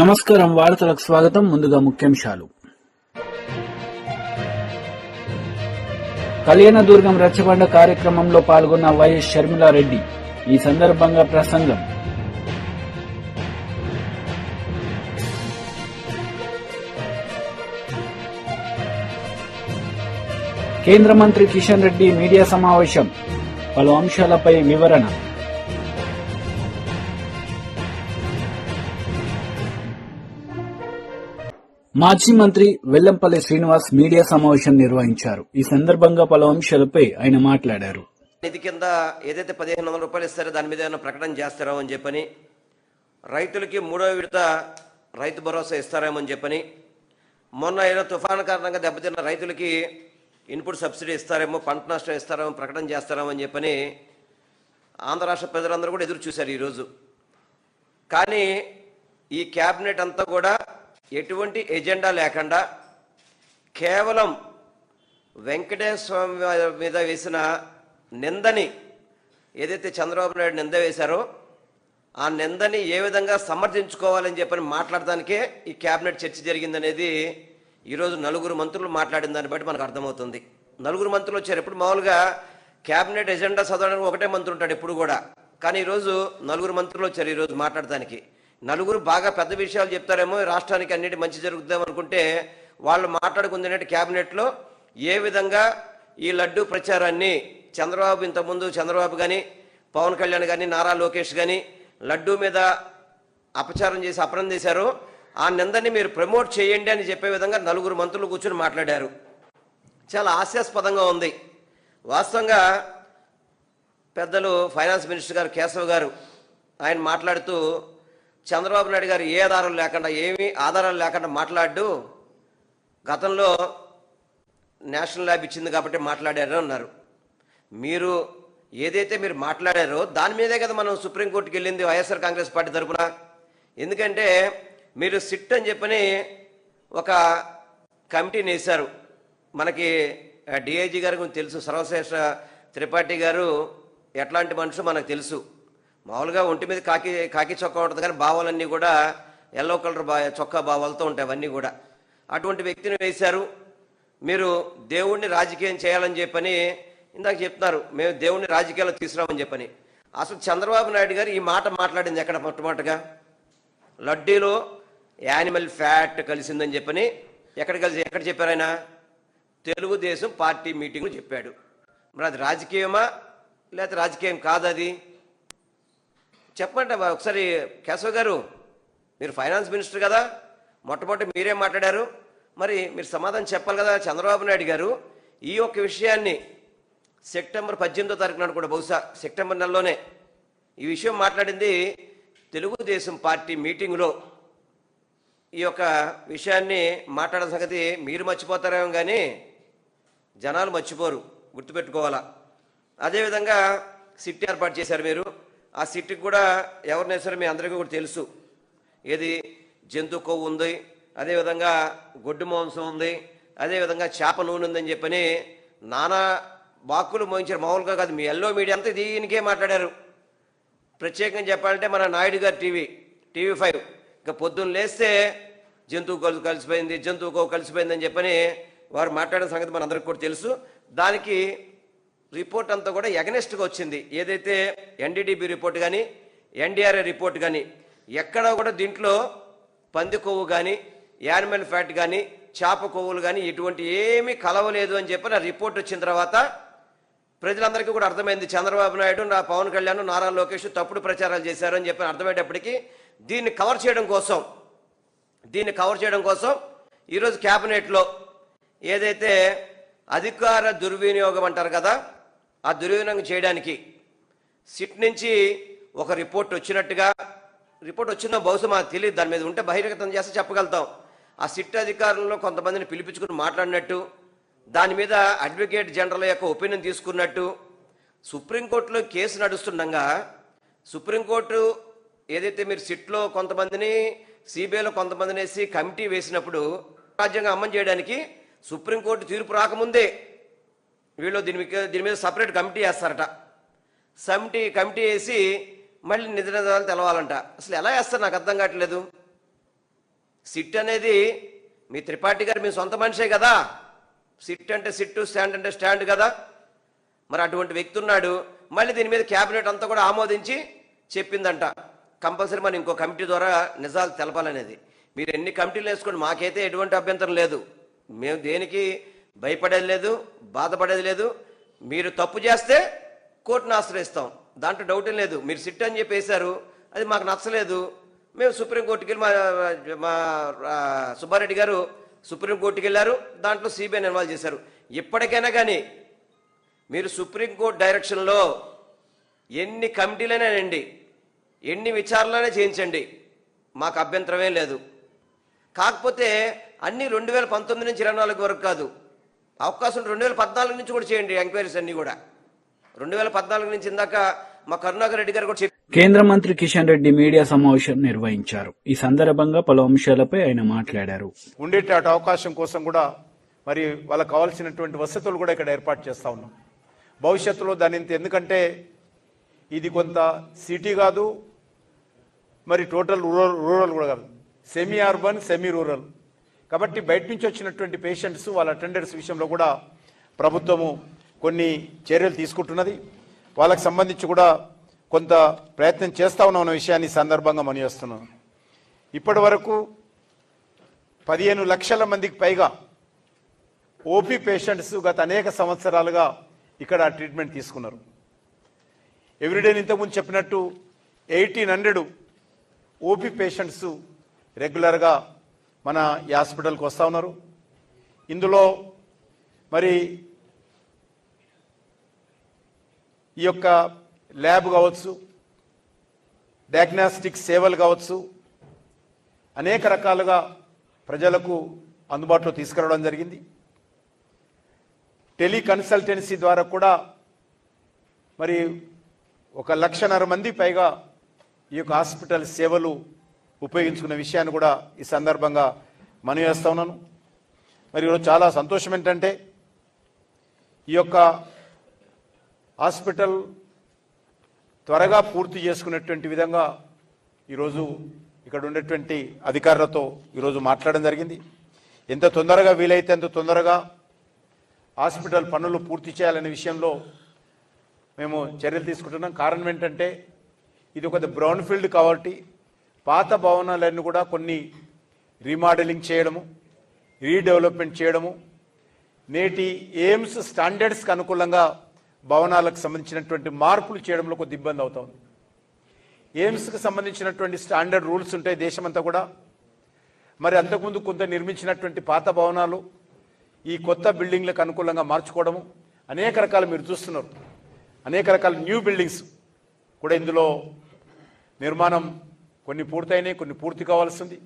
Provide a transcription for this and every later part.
నమస్కారం. వార్తలకు స్వాగతం. ముందుగా ముఖ్యాంశాలు. కళ్యాణదుర్గం రచ్చబండ కార్యక్రమంలో పాల్గొన్న వైఎస్ షర్మిలారెడ్డి. ఈ సందర్భంగా ప్రసంగం. కేంద్ర మంత్రి కిషన్ రెడ్డి మీడియా సమావేశం. పలు అంశాలపై వివరణ. మాజీ మంత్రి వెల్లంపల్లి శ్రీనివాస్ మీడియా సమావేశం నిర్వహించారు. ఈ సందర్భంగా పలు అంశాలపై ఆయన మాట్లాడారు. నిధి కింద ఏదైతే 1500 రూపాయలు ఇస్తారో దాని మీద ఏమైనా ప్రకటన చేస్తారో అని చెప్పని, రైతులకి 3వ విడత రైతు భరోసా ఇస్తారేమో అని చెప్పని, మొన్న ఏదో తుఫాను కారణంగా దెబ్బతిన్న రైతులకి ఇన్పుట్ సబ్సిడీ ఇస్తారేమో, పంట నష్టం ఇస్తారేమో, ప్రకటన చేస్తారేమో అని చెప్పని ఆంధ్ర రాష్ట్ర ప్రజలందరూ కూడా ఎదురు చూశారు ఈరోజు. కానీ ఈ క్యాబినెట్ అంతా కూడా ఎటువంటి ఎజెండా లేకుండా కేవలం వెంకటేశ్వర స్వామి మీద వేసిన నిందని, ఏదైతే చంద్రబాబు నాయుడు నింద వేశారో ఆ నిందని ఏ విధంగా సమర్థించుకోవాలని చెప్పని మాట్లాడడానికే ఈ క్యాబినెట్ చర్చ జరిగిందనేది ఈరోజు 9 మంత్రులు మాట్లాడిన దాన్ని బట్టి మనకు అర్థమవుతుంది. 9 మంత్రులు వచ్చారు. ఎప్పుడు మామూలుగా క్యాబినెట్ ఎజెండా చదవడానికి ఒకటే మంత్రి ఉంటాడు ఎప్పుడు కూడా, కానీ ఈరోజు 9 మంత్రులు వచ్చారు ఈరోజు మాట్లాడటానికి. 9 బాగా పెద్ద విషయాలు చెప్తారేమో, రాష్ట్రానికి అన్నిటి మంచి జరుగుద్దాం అనుకుంటే వాళ్ళు మాట్లాడుకుంది ఏంటంటే క్యాబినెట్లో ఏ విధంగా ఈ లడ్డూ ప్రచారాన్ని చంద్రబాబు, ఇంతకుముందు చంద్రబాబు కానీ, పవన్ కళ్యాణ్ కానీ, నారా లోకేష్ కానీ లడ్డూ మీద అపచారం చేసి అపరం చేశారో ఆ నిందని మీరు ప్రమోట్ చేయండి అని చెప్పే విధంగా 9 మంత్రులు కూర్చొని మాట్లాడారు. చాలా హాస్యాస్పదంగా ఉంది. వాస్తవంగా పెద్దలు ఫైనాన్స్ మినిస్టర్ గారు కేశవ్ గారు ఆయన మాట్లాడుతూ చంద్రబాబు నాయుడు గారు ఏ ఆధారాలు లేకుండా, ఏమీ ఆధారాలు లేకుండా మాట్లాడు, గతంలో నేషనల్ ల్యాబ్ ఇచ్చింది కాబట్టి మాట్లాడారు అన్నారు. మీరు ఏదైతే మీరు మాట్లాడారో దాని మీదే కదా మనం సుప్రీంకోర్టుకి వెళ్ళింది వైఎస్ఆర్ కాంగ్రెస్ పార్టీ తరఫున. ఎందుకంటే మీరు సిట్ అని చెప్పని ఒక కమిటీని వేశారు. మనకి డిఐజీ గారు గురించి తెలుసు, సర్వశ్రేష్ఠ త్రిపాఠి గారు ఎట్లాంటి మనుషులు మనకు తెలుసు. మామూలుగా ఒంటి మీద కాకి చొక్కా ఉంటుంది, కానీ భావాలన్నీ కూడా ఎల్లో కలర్ చొక్కా భావాలతో ఉంటాయి అవన్నీ కూడా. అటువంటి వ్యక్తిని వేశారు. మీరు దేవుణ్ణి రాజకీయం చేయాలని చెప్పని ఇందాక చెప్తున్నారు, మేము దేవుణ్ణి రాజకీయాల్లో తీసుకురామని చెప్పని. అసలు చంద్రబాబు నాయుడు గారు ఈ మాట మాట్లాడింది ఎక్కడ? మొట్టమొదటిగా లడ్డూలో యానిమల్ ఫ్యాట్ కలిసిందని చెప్పని ఎక్కడ చెప్పారు ఆయన? తెలుగుదేశం పార్టీ మీటింగ్లో చెప్పాడు. మరి అది రాజకీయమా లేకపోతే రాజకీయం కాదు? అది చెప్పండి ఒకసారి. కేశవ్ గారు, మీరు ఫైనాన్స్ మినిస్టర్ కదా, మొట్టమొదటి మీరే మాట్లాడారు, మరి మీరు సమాధానం చెప్పాలి కదా. చంద్రబాబు నాయుడు గారు ఈ యొక్క విషయాన్ని సెప్టెంబర్ 18వ తారీఖు నాడు కూడా, బహుశా సెప్టెంబర్ నెలలోనే ఈ విషయం మాట్లాడింది తెలుగుదేశం పార్టీ మీటింగ్లో. ఈ యొక్క విషయాన్ని మాట్లాడిన సంగతి మీరు మర్చిపోతారేమో కానీ జనాలు మర్చిపోరు, గుర్తుపెట్టుకోవాలా. అదేవిధంగా సిట్ ఏర్పాటు చేశారు మీరు. ఆ సిట్కి కూడా ఎవరినైనా సరే మీ అందరికీ కూడా తెలుసు, ఏది జంతు కొవ్వు ఉంది, అదేవిధంగా గొడ్డు మాంసం ఉంది, అదేవిధంగా చేప నూనె ఉందని చెప్పని నానా వాక్కులు మోయించారు. మామూలుగా కాదు, మీ ఎల్లో మీడియా అంతా దీనికే మాట్లాడారు. ప్రత్యేకంగా చెప్పాలంటే మన నాయుడు గారు టీవీ5 ఇంకా పొద్దున్న లేస్తే జంతువు కలిసిపోయింది, జంతువు కొవ్వు కలిసిపోయిందని చెప్పని వారు మాట్లాడిన సంగతి మనందరికీ కూడా తెలుసు. దానికి రిపోర్ట్ అంతా కూడా ఎగనెస్ట్గా వచ్చింది. ఏదైతే ఎన్డీడీబీ రిపోర్ట్ కానీ, ఎన్డీఆర్ఏ రిపోర్ట్ కానీ ఎక్కడా కూడా దీంట్లో పంది కొవ్వు కానీ, యానిమల్ ఫ్యాట్ కానీ, చేప కొవ్వులు కానీ ఇటువంటి ఏమీ కలవలేదు అని చెప్పి ఆ రిపోర్ట్ వచ్చిన తర్వాత ప్రజలందరికీ కూడా అర్థమైంది చంద్రబాబు నాయుడు, పవన్ కళ్యాణ్, నారా లోకేష్ తప్పుడు ప్రచారాలు చేశారు అని చెప్పి అర్థమయ్యేటప్పటికీ దీన్ని కవర్ చేయడం కోసం ఈరోజు క్యాబినెట్లో ఏదైతే అధికార దుర్వినియోగం అంటారు కదా, ఆ దుర్వినియోగం చేయడానికి సిట్ నుంచి ఒక రిపోర్ట్ వచ్చిందో బహుశా మాకు తెలియదు. దాని మీద ఉంటే బహిర్గతం చేస్తే చెప్పగలుగుతాం. ఆ సిట్ అధికారులను కొంతమందిని పిలిపించుకుని మాట్లాడినట్టు, దాని మీద అడ్వకేట్ జనరల్ యొక్క ఒపీనియన్ తీసుకున్నట్టు, సుప్రీంకోర్టులో కేసు నడుస్తుండగా సుప్రీంకోర్టు ఏదైతే మీరు సిట్లో కొంతమందిని, సిబిఐలో కొంతమందిని వేసి కమిటీ వేసినప్పుడు రాజ్యాంగం అమలు చేయడానికి సుప్రీంకోర్టు తీర్పు రాకముందే వీళ్ళు దీని మీద సపరేట్ కమిటీ వేస్తారట. కమిటీ వేసి మళ్ళీ నిధులు తెలవాలంట. అసలు ఎలా వేస్తారు నాకు అర్థం కావట్లేదు. సిట్ అనేది మీ త్రిపాఠి గారు మీ సొంత మనిషే కదా. సిట్ అంటే సిట్టు, స్టాండ్ అంటే స్టాండ్ కదా. మరి అటువంటి వ్యక్తి ఉన్నాడు. మళ్ళీ దీని మీద క్యాబినెట్ అంతా కూడా ఆమోదించి చెప్పిందంట కంపల్సరీ మనం ఇంకో కమిటీ ద్వారా నిజాలు తెలపాలనేది. మీరు ఎన్ని కమిటీలు వేసుకోండి, మాకైతే ఎటువంటి అభ్యంతరం లేదు. మేము దేనికి భయపడేది లేదు, బాధపడేది లేదు. మీరు తప్పు చేస్తే కోర్టును ఆశ్రయిస్తాం, దాంట్లో డౌట్ ఏం లేదు. మీరు సిట్ అని చెప్పి వేశారు, అది మాకు నచ్చలేదు, మేము సుప్రీంకోర్టుకి వెళ్ళి మా సుబ్బారెడ్డి గారు సుప్రీంకోర్టుకి వెళ్ళారు, దాంట్లో సిబిఐని ఇన్వాల్వ్ చేశారు. ఇప్పటికైనా కానీ మీరు సుప్రీంకోర్టు డైరెక్షన్లో ఎన్ని కమిటీలైనానండి, ఎన్ని విచారణలైనా చేయించండి, మాకు అభ్యంతరమే లేదు. కాకపోతే అన్నీ 2019 నుంచి 24 వరకు కాదు, అవకాశం 2014 నుంచి కూడా చేయండి ఎంక్వైరీస్ అన్నీ కూడా. 2014 నుంచి ఇందాక మా కరుణాకర్ రెడ్డి గారు కూడా చెప్పారు. కేంద్ర మంత్రి కిషన్ రెడ్డి మీడియా సమావేశం నిర్వహించారు. ఈ సందర్భంగా పలు అంశాలపై ఆయన మాట్లాడారు. ఉండేటట్టు అవకాశం కోసం కూడా మరి వాళ్ళకి కావాల్సినటువంటి వసతులు కూడా ఇక్కడ ఏర్పాటు చేస్తూ ఉన్నాం. భవిష్యత్తులో దాని ఎందుకంటే ఇది కొంత సిటీ కాదు, మరి టోటల్ రూరల్ కూడా కాదు, సెమీ అర్బన్ సెమీ రూరల్. కాబట్టి బయట నుంచి వచ్చినటువంటి పేషెంట్స్ వాళ్ళ అటెండర్స్ విషయంలో కూడా ప్రభుత్వము కొన్ని చర్యలు తీసుకుంటున్నది. వాళ్ళకి సంబంధించి కూడా కొంత ప్రయత్నం చేస్తూ ఉన్న విషయాన్ని సందర్భంగా మనయేస్తున్నాను. ఇప్పటి వరకు 15 లక్షల మందికి పైగా ఓపీ పేషెంట్స్ గత అనేక సంవత్సరాలుగా ఇక్కడ ట్రీట్మెంట్ తీసుకున్నారు. ఎవ్రీడే ఇంతకుముందు చెప్పినట్టు 1800 ఓపీ పేషెంట్స్ రెగ్యులర్గా మన ఈ హాస్పిటల్కి వస్తూ ఉన్నారు. ఇందులో మరి ఈ యొక్క ల్యాబ్ కావచ్చు, డయాగ్నాస్టిక్ సేవలు కావచ్చు, అనేక రకాలుగా ప్రజలకు అందుబాటులో తీసుకురావడం జరిగింది. టెలికన్సల్టెన్సీ ద్వారా కూడా మరి 1,50,000 మంది పైగా ఈ యొక్క హాస్పిటల్ సేవలు ఉపయోగించుకున్న విషయాన్ని కూడా ఈ సందర్భంగా మనవి చేస్తా ఉన్నాను. మరి ఈరోజు చాలా సంతోషం ఏంటంటే ఈ యొక్క హాస్పిటల్ త్వరగా పూర్తి చేసుకునేటువంటి విధంగా ఈరోజు ఇక్కడ ఉండేటువంటి అధికారులతో ఈరోజు మాట్లాడడం జరిగింది. ఎంత తొందరగా వీలైతే అంత తొందరగా హాస్పిటల్ పనులు పూర్తి చేయాలనే విషయంలో మేము చర్యలు తీసుకుంటున్నాం. కారణం ఏంటంటే ఇది ఒక బ్రౌన్ ఫీల్డ్ కాబట్టి పాత భవనాలన్నీ కూడా కొన్ని రీమోడలింగ్ చేయడము, రీడెవలప్మెంట్ చేయడము, నేటి ఎయిమ్స్ స్టాండర్డ్స్కి అనుకూలంగా భవనాలకు సంబంధించినటువంటి మార్పులు చేయడంలో కొద్ది ఇబ్బంది అవుతుంది. ఎయిమ్స్కి సంబంధించినటువంటి స్టాండర్డ్ రూల్స్ ఉంటాయి దేశమంతా కూడా. మరి అంతకుముందు కొంత నిర్మించినటువంటి పాత భవనాలు ఈ కొత్త బిల్డింగ్లకు అనుకూలంగా మార్చుకోవడము, అనేక రకాలు మీరు చూస్తున్నారు, అనేక రకాల న్యూ బిల్డింగ్స్ కూడా ఇందులో నిర్మాణం కొన్ని పూర్తయినాయి, కొన్ని పూర్తి కావాల్సింది.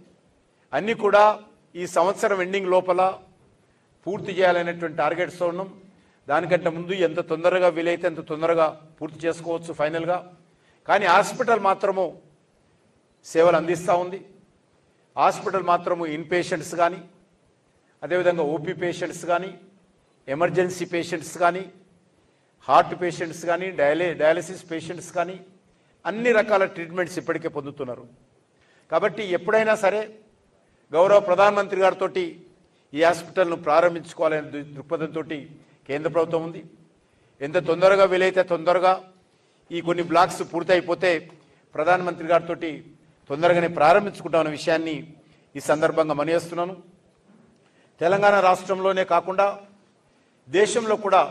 అన్నీ కూడా ఈ సంవత్సరం ఎండింగ్ లోపల పూర్తి చేయాలనేటువంటి టార్గెట్స్తో ఉన్నాం. దానికంటే ముందు ఎంత తొందరగా వీలైతే అంత తొందరగా పూర్తి చేసుకోవచ్చు ఫైనల్గా. కానీ హాస్పిటల్ మాత్రము సేవలు అందిస్తూ ఉంది. హాస్పిటల్ మాత్రము ఇన్ పేషెంట్స్ కానీ, అదేవిధంగా ఓపీ పేషెంట్స్ కానీ, ఎమర్జెన్సీ పేషెంట్స్ కానీ, హార్ట్ పేషెంట్స్ కానీ, డయాలసిస్ పేషెంట్స్ కానీ అన్ని రకాల ట్రీట్మెంట్స్ ఇప్పటికే పొందుతున్నారు. కాబట్టి ఎప్పుడైనా సరే గౌరవ ప్రధానమంత్రి గారితో ఈ హాస్పిటల్ను ప్రారంభించుకోవాలనే దృక్పథంతో కేంద్ర ప్రభుత్వం ఉంది. ఎంత తొందరగా వీలైతే తొందరగా ఈ కొన్ని బ్లాక్స్ పూర్తయిపోతే ప్రధానమంత్రి గారితో తొందరగానే ప్రారంభించుకుంటామన్న విషయాన్ని ఈ సందర్భంగా మనయేస్తున్నాను. తెలంగాణ రాష్ట్రంలోనే కాకుండా దేశంలో కూడా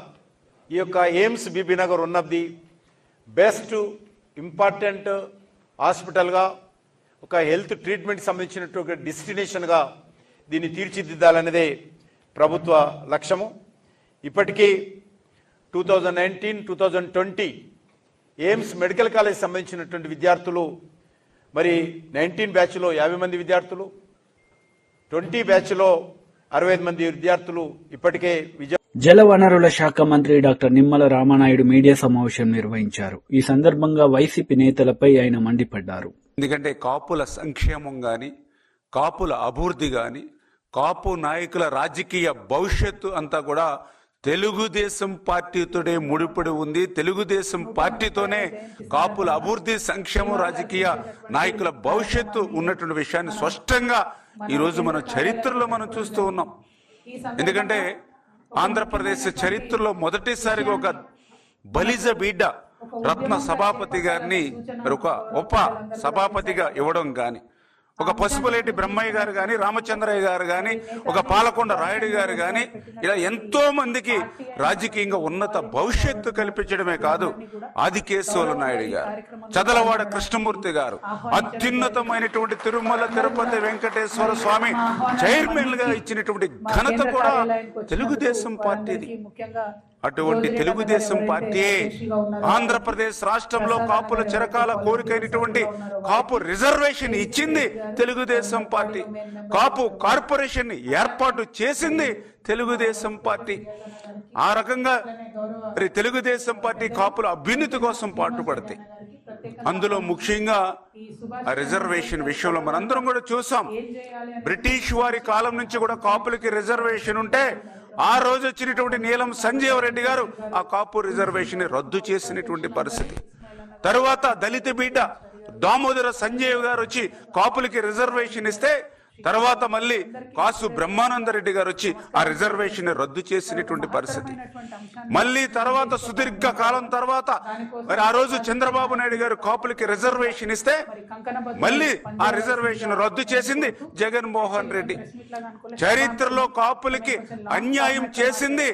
ఈ యొక్క AIIMS Bibinagar one of the best important హాస్పిటల్గా, ఒక హెల్త్ ట్రీట్మెంట్ సంబంధించినట్టు ఒక డెస్టినేషన్గా దీన్ని తీర్చిదిద్దాలనేదే ప్రభుత్వ లక్ష్యము. ఇప్పటికీ 2019-2020 ఎయిమ్స్ మెడికల్ కాలేజ్ సంబంధించినటువంటి విద్యార్థులు మరి 19 బ్యాచ్లో 50 మంది విద్యార్థులు, 20 బ్యాచ్లో 65 మంది విద్యార్థులు ఇప్పటికే జల వనరుల శాఖ మంత్రి డాక్టర్ నిమ్మల రామానాయుడు మీడియా సమావేశం నిర్వహించారు. ఈ సందర్భంగా వైసీపీ నేతలపై ఆయన మండిపడ్డారు. ఎందుకంటే కాపుల సంక్షేమం గాని, కాపుల అభివృద్ధి గాని, కాపు నాయకుల రాజకీయ భవిష్యత్తు అంతా కూడా తెలుగుదేశం పార్టీతోనే ముడిపడి ఉంది. తెలుగుదేశం పార్టీతోనే కాపుల అభివృద్ధి, సంక్షేమం, రాజకీయ నాయకుల భవిష్యత్తు ఉన్నటువంటి విషయాన్ని స్పష్టంగా ఈరోజు మన చరిత్రలో మనం చూస్తూ ఉన్నాం. ఎందుకంటే ఆంధ్రప్రదేశ్ చరిత్రలో మొదటిసారిగా ఒక బలిజ బిడ్డ రత్న సభాపతి గారిని ఒక ఉప సభాపతిగా ఇవ్వడం గాని, ఒక పసుపులేటి బ్రహ్మయ్య గారు గాని, రామచంద్రయ్య గారు గాని, ఒక పాలకొండ రాయుడు గారు గాని, ఇలా ఎంతో మందికి రాజకీయంగా ఉన్నత భవిష్యత్తు కల్పించడమే కాదు, ఆదికేశవుల నాయుడు గారు, చదలవాడ కృష్ణమూర్తి గారు, అత్యున్నతమైనటువంటి తిరుమల తిరుపతి వెంకటేశ్వర స్వామి చైర్మన్ గా ఇచ్చినటువంటి ఘనత కూడా తెలుగుదేశం పార్టీది. అటువంటి తెలుగుదేశం పార్టీ ఆంధ్రప్రదేశ్ రాష్ట్రంలో కాపుల చిరకాల కోరికైనటువంటి కాపు రిజర్వేషన్ ఇచ్చింది తెలుగుదేశం పార్టీ. కాపు కార్పొరేషన్ ఏర్పాటు చేసింది తెలుగుదేశం పార్టీ. ఆ రకంగా తెలుగుదేశం పార్టీ కాపుల అభ్యున్నతి కోసం పాటుపడతాయి. అందులో ముఖ్యంగా రిజర్వేషన్ విషయంలో మనందరం కూడా చూసాం. బ్రిటిష్ వారి కాలం నుంచి కూడా కాపులకి రిజర్వేషన్ ఉంటే ఆ రోజు వచ్చినటువంటి నీలం సంజీవ్ రెడ్డి గారు ఆ కాపు రిజర్వేషన్ రద్దు చేసినటువంటి పరిస్థితి. తరువాత దళిత బిడ్డ దామోదర సంజీవ్ గారు వచ్చి కాపులకి రిజర్వేషన్ ఇస్తే తర్వాత మళ్ళీ కాసు బ్రహ్మానందరెడ్డి గారు వచ్చి ఆ రిజర్వేషన్ రద్దు చేసినటువంటి పరిస్థితి. మళ్ళీ తర్వాత సుదీర్ఘ కాలం తర్వాత మరి ఆ రోజు చంద్రబాబు నాయుడు గారు కాపులకి రిజర్వేషన్ ఇస్తే మళ్ళీ ఆ రిజర్వేషన్ రద్దు చేసింది జగన్మోహన్ రెడ్డి. చరిత్రలో కాపులకి అన్యాయం చేసింది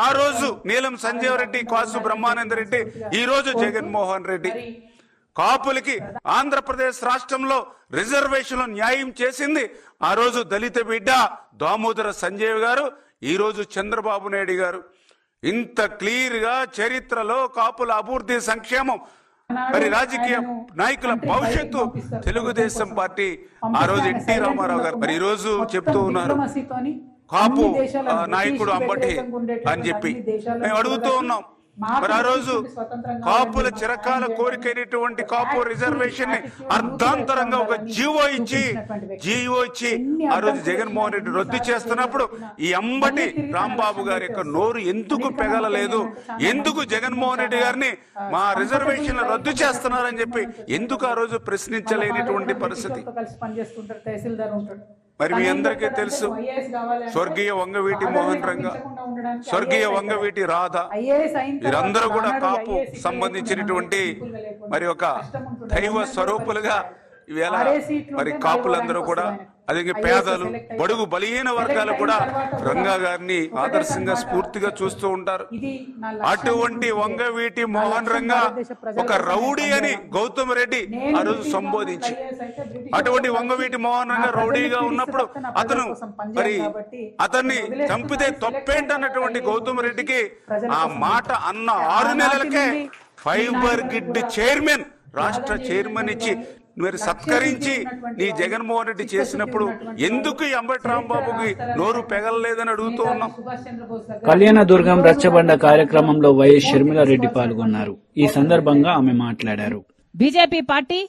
ఆ రోజు నీలం సంజీవ్ రెడ్డి, కాసు బ్రహ్మానందరెడ్డి, ఈ రోజు జగన్మోహన్ రెడ్డి. కాపులకి ఆంధ్రప్రదేశ్ రాష్ట్రంలో రిజర్వేషన్ న్యాయం చేసింది ఆ రోజు దళిత బిడ్డ దామోదర సంజయ్ గారు, ఈ రోజు చంద్రబాబు నాయుడు గారు. ఇంత క్లియర్ గా చరిత్రలో కాపుల అభివృద్ధి, సంక్షేమం, మరి రాజకీయ నాయకుల భవిష్యత్తు తెలుగుదేశం పార్టీ ఆ రోజు ఎన్టీ రామారావు గారు మరి ఈ రోజు చెప్తూ ఉన్నారు కాపు నాయకుడు అంబటి అని చెప్పి మేము అడుగుతూ ఉన్నాం. మరి ఆ రోజు కాపుల చిరకాల కోరికైనటువంటి కాపు రిజర్వేషన్ ని అర్ధాంతరంగా ఒక జీవో ఇచ్చి ఆ రోజు జగన్మోహన్ రెడ్డి రద్దు చేస్తున్నప్పుడు ఈ అంబటి రాంబాబు గారి యొక్క నోరు ఎందుకు పెగలలేదు, ఎందుకు జగన్మోహన్ రెడ్డి గారిని మా రిజర్వేషన్ రద్దు చేస్తున్నారని చెప్పి ఎందుకు ఆ రోజు ప్రశ్నించలేనిటువంటి పరిస్థితి. మరి మీ అందరికీ తెలుసు స్వర్గీయ వంగవీటి మోహన్ రంగ, స్వర్గీయ వంగవీటి రాధ, వీరందరూ కూడా కాపు సంబంధించినటువంటి మరి ఒక దైవ స్వరూపులుగా ఈవేళ మరి కాపులందరూ కూడా, అదే పేదలు, బడుగు బలహీన వర్గాలు కూడా రంగా గారిని ఆదర్శంగా స్ఫూర్తిగా చూస్తూ ఉంటారు. అటువంటి వంగవీటి మోహన్ రంగా ఒక రౌడీ అని గౌతమ్ రెడ్డి ఆ రోజు సంబోధించి, అటువంటి వంగవీటి మోహన్ రంగా రౌడీగా ఉన్నప్పుడు అతన్ని చంపితే తప్పేంటన్నటువంటి గౌతమ్ రెడ్డికి ఆ మాట అన్న 6 నెలలకే ఫైబర్ గిడ్ చైర్మన్, రాష్ట్ర చైర్మన్ ఇచ్చి మరి సత్కరించి నీ జగన్మోహన్ రెడ్డి చేసినప్పుడు ఎందుకు అంబటి రాంబాబుకి నోరు పెగలలేదని అడుగుతూ ఉన్నాం. కళ్యాణదుర్గం రచ్చబండ కార్యక్రమంలో వైఎస్ షర్మిలారెడ్డి పాల్గొన్నారు. ఈ సందర్భంగా ఆమె మాట్లాడారు. బీజేపీ పార్టీ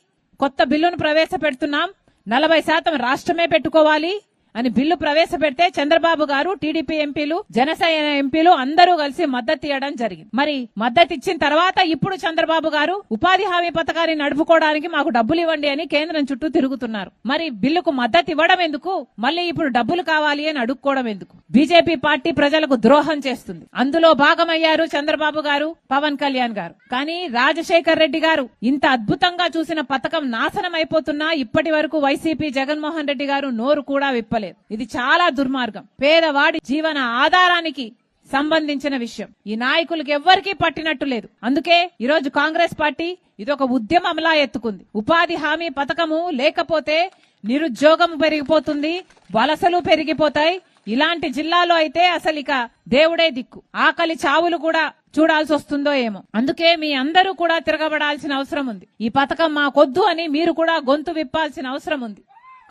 కొత్త బిల్లును ప్రవేశపెడుతున్నాం, 40% రాష్ట్రమే పెట్టుకోవాలి అని బిల్లు ప్రవేశపెడితే చంద్రబాబు గారు, టీడీపీ ఎంపీలు, జనసేన ఎంపీలు అందరూ కలిసి మద్దతు ఇవ్వడం జరిగింది. మరి మద్దతు ఇచ్చిన తర్వాత ఇప్పుడు చంద్రబాబు గారు ఉపాధి హామీ పథకాన్ని నడుపుకోవడానికి మాకు డబ్బులు ఇవ్వండి అని కేంద్రం చుట్టూ తిరుగుతున్నారు. మరి బిల్లుకు మద్దతు ఇవ్వడం ఎందుకు, మళ్ళీ ఇప్పుడు డబ్బులు కావాలి అని అడుక్కోవడం ఎందుకు? బీజేపీ పార్టీ ప్రజలకు ద్రోహం చేస్తుంది. అందులో భాగమయ్యారు చంద్రబాబు గారు, పవన్ కళ్యాణ్ గారు. కానీ రాజశేఖర్ రెడ్డి గారు ఇంత అద్భుతంగా చూసిన పథకం నాశనం అయిపోతున్నా ఇప్పటి వరకు వైసీపీ జగన్మోహన్ రెడ్డి గారు నోరు కూడా విప్పలేదు. ఇది చాలా దుర్మార్గం. పేదవాడి జీవన ఆధారానికి సంబంధించిన విషయం ఈ నాయకులకు ఎవ్వరికీ పట్టినట్టు లేదు. అందుకే ఈరోజు కాంగ్రెస్ పార్టీ ఇదొక ఉద్యమంలా ఎత్తుకుంది. ఉపాధి హామీ పథకము లేకపోతే నిరుద్యోగం పెరిగిపోతుంది, వలసలు పెరిగిపోతాయి. ఇలాంటి జిల్లాలో అయితే అసలు ఇక దేవుడే దిక్కు, ఆకలి చావులు కూడా చూడాల్సి వస్తుందో ఏమో. అందుకే మీ అందరూ కూడా తిరగబడాల్సిన అవసరం ఉంది. ఈ పథకం మాకొద్దు అని మీరు కూడా గొంతు విప్పాల్సిన అవసరం ఉంది.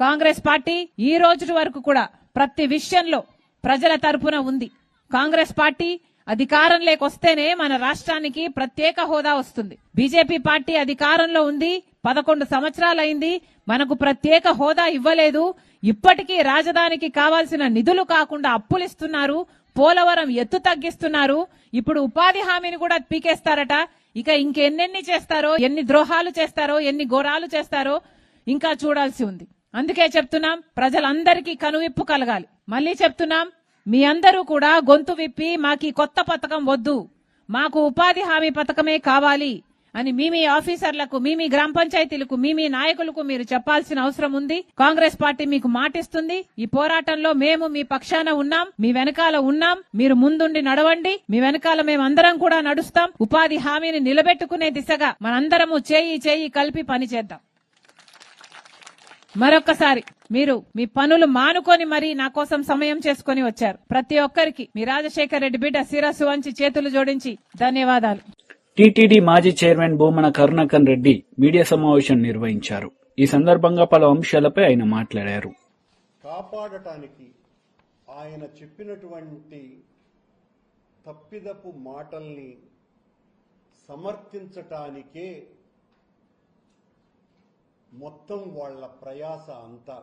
కాంగ్రెస్ పార్టీ ఈ రోజు వరకు కూడా ప్రతి విషయంలో ప్రజల తరపున ఉంది. కాంగ్రెస్ పార్టీ అధికారంలోకి వస్తేనే మన రాష్ట్రానికి ప్రత్యేక హోదా వస్తుంది. బీజేపీ పార్టీ అధికారంలో ఉంది, 11 సంవత్సరాలైంది, మనకు ప్రత్యేక హోదా ఇవ్వలేదు. ఇప్పటికీ రాజధానికి కావాల్సిన నిధులు కాకుండా అప్పులిస్తున్నారు, పోలవరం ఎత్తు తగ్గిస్తున్నారు. ఇప్పుడు ఉపాధి హామీని కూడా పీకేస్తారట. ఇక ఇంకెన్నెన్ని చేస్తారో, ఎన్ని ద్రోహాలు చేస్తారో, ఎన్ని ఘోరాలు చేస్తారో ఇంకా చూడాల్సి ఉంది. అందుకే చెప్తున్నాం, ప్రజలందరికీ కనువిప్పు కలగాలి. మళ్ళీ చెప్తున్నాం, మీ అందరూ కూడా గొంతు విప్పి మాకు కొత్త పథకం వద్దు, మాకు ఉపాధి హామీ పథకమే కావాలి అని మీ ఆఫీసర్లకు, మీ గ్రామ పంచాయతీలకు, మీ నాయకులకు మీరు చెప్పాల్సిన అవసరం ఉంది. కాంగ్రెస్ పార్టీ మీకు మాటిస్తుంది. ఈ పోరాటంలో మేము మీ పక్షాన ఉన్నాం, మీ వెనకాల ఉన్నాం. మీరు ముందుండి నడవండి, మీ వెనకాల మేమందరం కూడా నడుస్తాం. ఉపాధి హామీని నిలబెట్టుకునే దిశగా మనందరము చేయి కలిపి పనిచేద్దాం. మరొక్కసారి మీరు మీ పనులు మానుకొని మరీ నా కోసం సమయం చేసుకుని వచ్చారు. ప్రతి ఒక్కరికి మీ రాజశేఖర్ రెడ్డి బిడ్డ శిరస్సు వంచి చేతులు జోడించి ధన్యవాదాలు. టీటీడీ మాజీ చైర్మన్ భూమన కరుణాకర్ రెడ్డి మీడియా సమావేశం నిర్వహించారు. ఈ సందర్భంగా పలు అంశాలపై ఆయన మాట్లాడారు. కాపాడటానికి ఆయన చెప్పినటువంటి తప్పిదపు మాటల్ని సమర్థించటానికే మొత్తం వాళ్ళ ప్రయాస అంతా.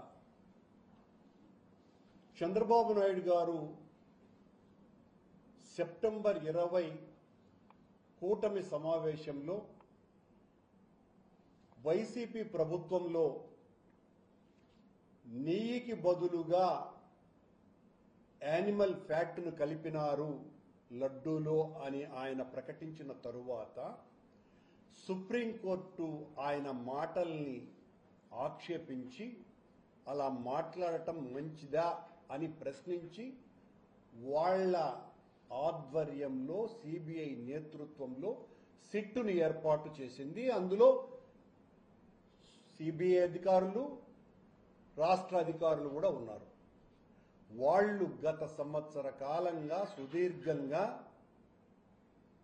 చంద్రబాబు నాయుడు గారు సెప్టెంబర్ 20 కూటమి సమావేశంలో వైసీపీ ప్రభుత్వంలో నెయ్యికి బదులుగా యానిమల్ ఫ్యాట్ను కలిపినారు లడ్డూలో అని ఆయన ప్రకటించిన తరువాత సుప్రీంకోర్టు ఆయన మాటల్ని ఆక్షేపించి అలా మాట్లాడటం మంచిదా అని ప్రశ్నించి వాళ్ళ ఆధ్వర్యంలో సిబిఐ నేతృత్వంలో సిట్టును ఏర్పాటు చేసింది. అందులో సిబిఐ అధికారులు, రాష్ట్ర అధికారులు కూడా ఉన్నారు. వాళ్ళు గత సంవత్సర కాలంగా సుదీర్ఘంగా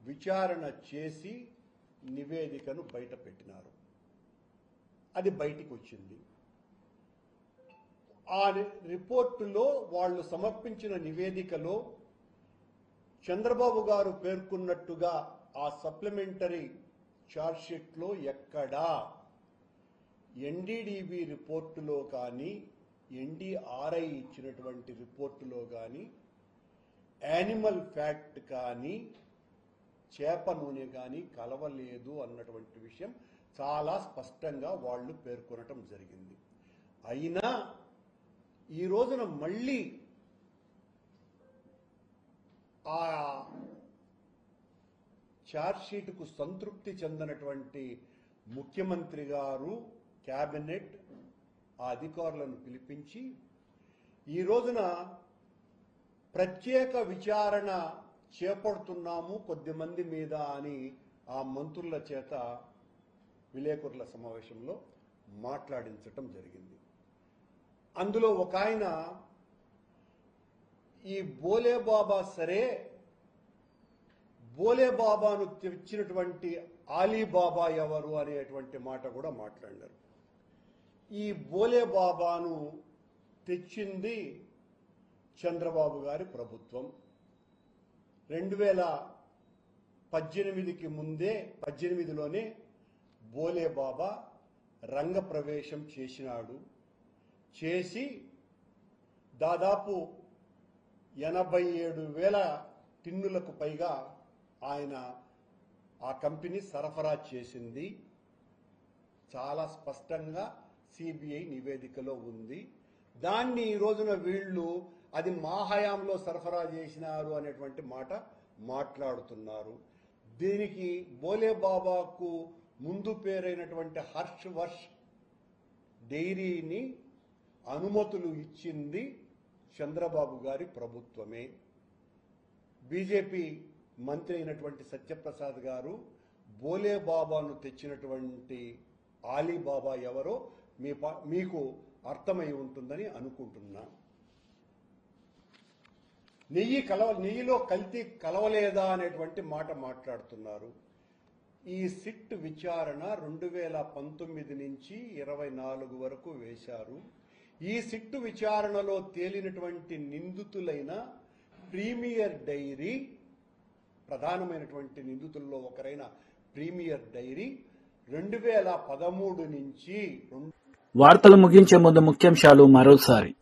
విచారణ చేసి నివేదికను బయట పెట్టినారు. అది బయటికి వచ్చింది. ఆ రిపోర్టులో వాళ్ళు సమర్పించిన నివేదికలో చంద్రబాబు గారు పేర్కొన్నట్టుగా ఆ సప్లిమెంటరీ ఛార్జ్షీట్లో ఎక్కడా ఎన్డీడీబీ రిపోర్టులో కానీ ఎన్డీఆర్ఐ ఇచ్చినటువంటి రిపోర్టులో కానీ యానిమల్ ఫ్యాట్ కానీ చేప నూనె కానీ కలవలేదు అన్నటువంటి విషయం చాలా స్పష్టంగా వాళ్ళు పేర్కొనటం జరిగింది. అయినా ఈ రోజున మళ్ళీ ఆ ఛార్జ్షీట్కు సంతృప్తి చెందినటువంటి ముఖ్యమంత్రి గారు, కేబినెట్ ఆ అధికారులను పిలిపించి ఈ రోజున ప్రత్యేక విచారణ చేపడుతున్నాము కొద్దిమంది మీద అని ఆ మంత్రుల చేత విలేకరుల సమావేశంలో మాట్లాడించటం జరిగింది. అందులో ఒక ఆయన ఈ బోలేబాబా సరే, బోలేబాబాను తెచ్చినటువంటి ఆలీబాబా ఎవరు అనేటువంటి మాట కూడా మాట్లాడారు. ఈ బోలేబాబాను తెచ్చింది చంద్రబాబు గారి ప్రభుత్వం. 2018కి ముందే 18లోనే బోలేబాబా రంగప్రవేశం చేసినాడు. చేసి దాదాపు 87,000 టిన్నులకు పైగా ఆయన ఆ కంపెనీ సరఫరా చేసింది. చాలా స్పష్టంగా సిబిఐ నివేదికలో ఉంది. దాన్ని ఈ రోజున వీళ్ళు అది మా హయాంలో సరఫరా చేసినారు అనేటువంటి మాట మాట్లాడుతున్నారు. దీనికి బోలేబాబాకు ముందు పేరైనటువంటి హర్ష్ వర్ష్ డైరీని అనుమతులు ఇచ్చింది చంద్రబాబు గారి ప్రభుత్వమే. బీజేపీ మంత్రి అయినటువంటి సత్యప్రసాద్ గారు బోలేబాబాను తెచ్చినటువంటి ఆలీబాబా ఎవరో మీకు అర్థమై ఉంటుందని అనుకుంటున్నా. నెయ్యిలో కల్తీ కలవలేదా అనేటువంటి మాట మాట్లాడుతున్నారు. ఈ సిట్ విచారణ 2019 నుంచి 24 వరకు వేశారు. ఈ సిట్టు విచారణలో తేలినటువంటి నిందితులైన ప్రీమియర్ డైరీ, ప్రధానమైనటువంటి నిందితుల్లో ఒకరైన ప్రీమియర్ డైరీ 2013 నుంచి వార్తలు ముగించే ముందు ముఖ్యాంశాలు మరోసారి.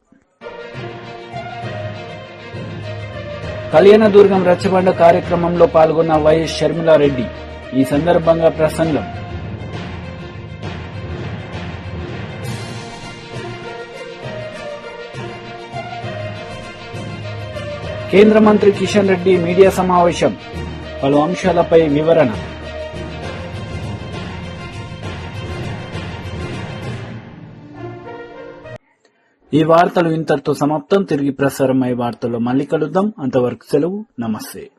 కళ్యాణదుర్గం రచ్చబండ కార్యక్రమంలో పాల్గొన్న వైఎస్ షర్మిలారెడ్డి. ఈ సందర్భంగా ప్రసంగం. కేంద్ర మంత్రి కిషన్ రెడ్డి మీడియా సమావేశం. పలు అంశాలపై వివరణ. ఈ వార్తలు ఇంతటితో సమాప్తం. తిరిగి ప్రసారమయ్యే వార్తల్లో మళ్ళీ కలుద్దాం. అంతవరకు సెలవు. నమస్తే.